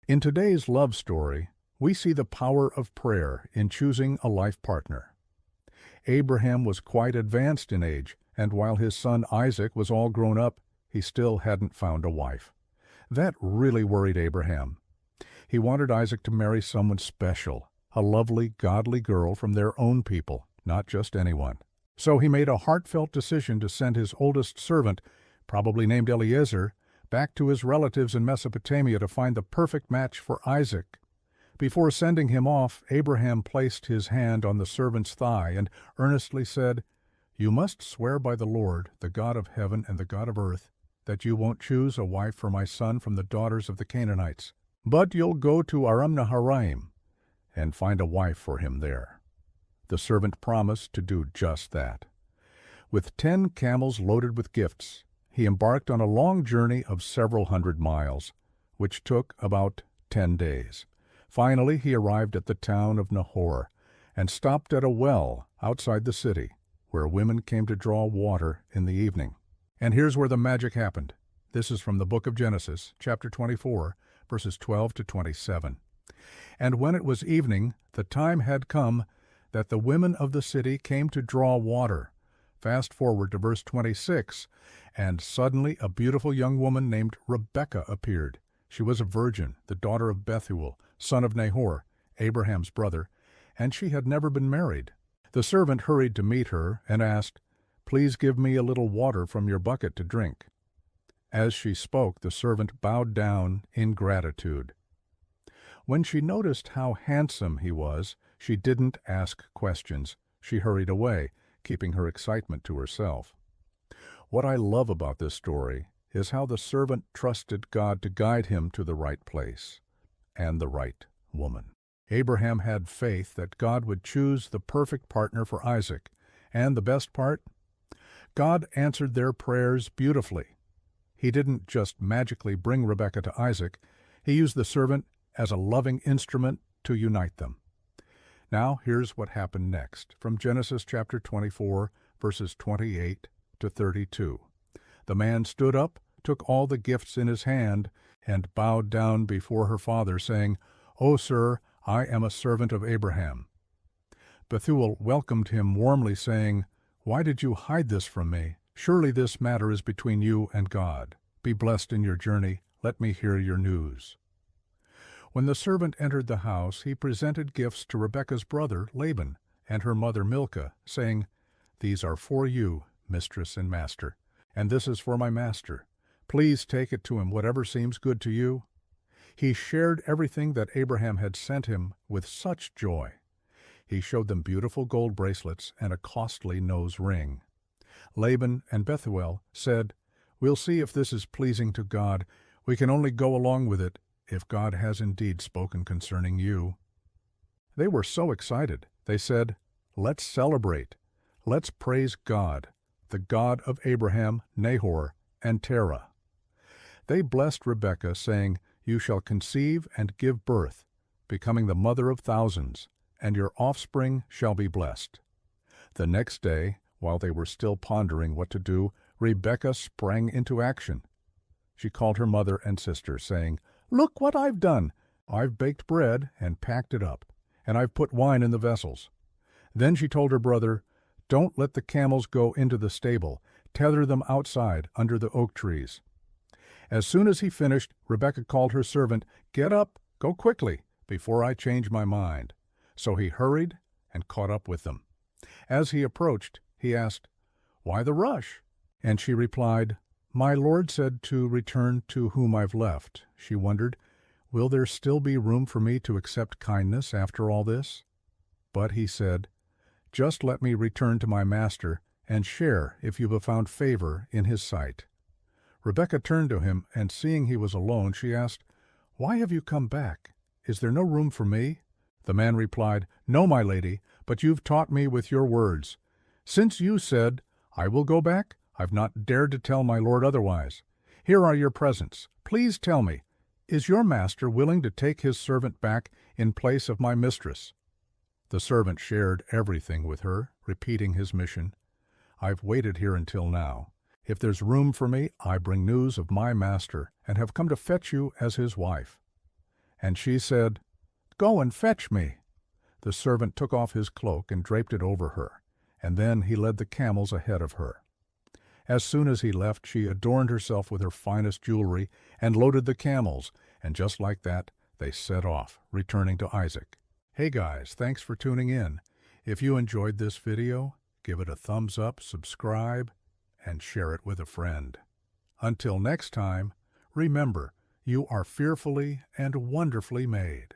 In today's love story, we see the power of prayer in choosing a life partner. Abraham was quite advanced in age, and while his son Isaac was all grown up, he still hadn't found a wife. That really worried Abraham. He wanted Isaac to marry someone special, a lovely, godly girl from their own people, not just anyone. So he made a heartfelt decision to send his oldest servant, probably named Eliezer, back to his relatives in Mesopotamia to find the perfect match for Isaac. Before sending him off, Abraham placed his hand on the servant's thigh and earnestly said, "You must swear by the Lord, the God of heaven and the God of earth, that you won't choose a wife for my son from the daughters of the Canaanites, but you'll go to Aram-naharaim and find a wife for him there." The servant promised to do just that. With 10 camels loaded with gifts, he embarked on a long journey of several hundred miles, which took about 10 days. Finally, he arrived at the town of Nahor and stopped at a well outside the city, where women came to draw water in the evening. And here's where the magic happened. This is from the book of Genesis, chapter 24, verses 12 to 27. "And when it was evening, the time had come that the women of the city came to draw water." Fast forward to verse 26, "And suddenly a beautiful young woman named Rebekah appeared. She was a virgin, the daughter of Bethuel, son of Nahor, Abraham's brother, and she had never been married. The servant hurried to meet her and asked, 'Please give me a little water from your bucket to drink.' As she spoke, the servant bowed down in gratitude. When she noticed how handsome he was, she didn't ask questions. She hurried away, keeping her excitement to herself. What I love about this story is how the servant trusted God to guide him to the right place and the right woman. Abraham had faith that God would choose the perfect partner for Isaac, and the best part? God answered their prayers beautifully. He didn't just magically bring Rebekah to Isaac, he used the servant as a loving instrument to unite them. Now here's what happened next, from Genesis chapter 24, verses 28 to 32. "The man stood up, took all the gifts in his hand, and bowed down before her father, saying, 'O sir, I am a servant of Abraham.' Bethuel welcomed him warmly, saying, 'Why did you hide this from me? Surely this matter is between you and God. Be blessed in your journey. Let me hear your news.' When the servant entered the house, he presented gifts to Rebekah's brother Laban and her mother Milcah, saying, 'These are for you, mistress and master, and this is for my master. Please take it to him, whatever seems good to you.' He shared everything that Abraham had sent him with such joy. He showed them beautiful gold bracelets and a costly nose ring. Laban and Bethuel said, 'We'll see if this is pleasing to God. We can only go along with it if God has indeed spoken concerning you.' They were so excited. They said, 'Let's celebrate. Let's praise God, the God of Abraham, Nahor, and Terah.' They blessed Rebekah, saying, 'You shall conceive and give birth, becoming the mother of thousands, and your offspring shall be blessed.' The next day, while they were still pondering what to do, Rebekah sprang into action. She called her mother and sister, saying, 'Look what I've done! I've baked bread and packed it up, and I've put wine in the vessels.' Then she told her brother, 'Don't let the camels go into the stable. Tether them outside under the oak trees.' As soon as he finished, Rebekah called her servant, 'Get up, go quickly, before I change my mind.' So he hurried and caught up with them. As he approached, he asked, 'Why the rush?' And she replied, 'My Lord said to return to whom I've left.' She wondered, 'Will there still be room for me to accept kindness after all this?' But he said, 'Just let me return to my master and share if you have found favor in his sight.' Rebekah turned to him, and seeing he was alone, she asked, 'Why have you come back? Is there no room for me?' The man replied, 'No, my lady, but you've taught me with your words. Since you said, I will go back, I've not dared to tell my lord otherwise. Here are your presents. Please tell me, is your master willing to take his servant back in place of my mistress?' The servant shared everything with her, repeating his mission. 'I've waited here until now. If there's room for me, I bring news of my master, and have come to fetch you as his wife.' And she said, "Go and fetch me." The servant took off his cloak and draped it over her, and then he led the camels ahead of her. As soon as he left, she adorned herself with her finest jewelry and loaded the camels, and just like that, they set off, returning to Isaac. Hey guys, thanks for tuning in. If you enjoyed this video, give it a thumbs up, subscribe, and share it with a friend. Until next time, remember, you are fearfully and wonderfully made.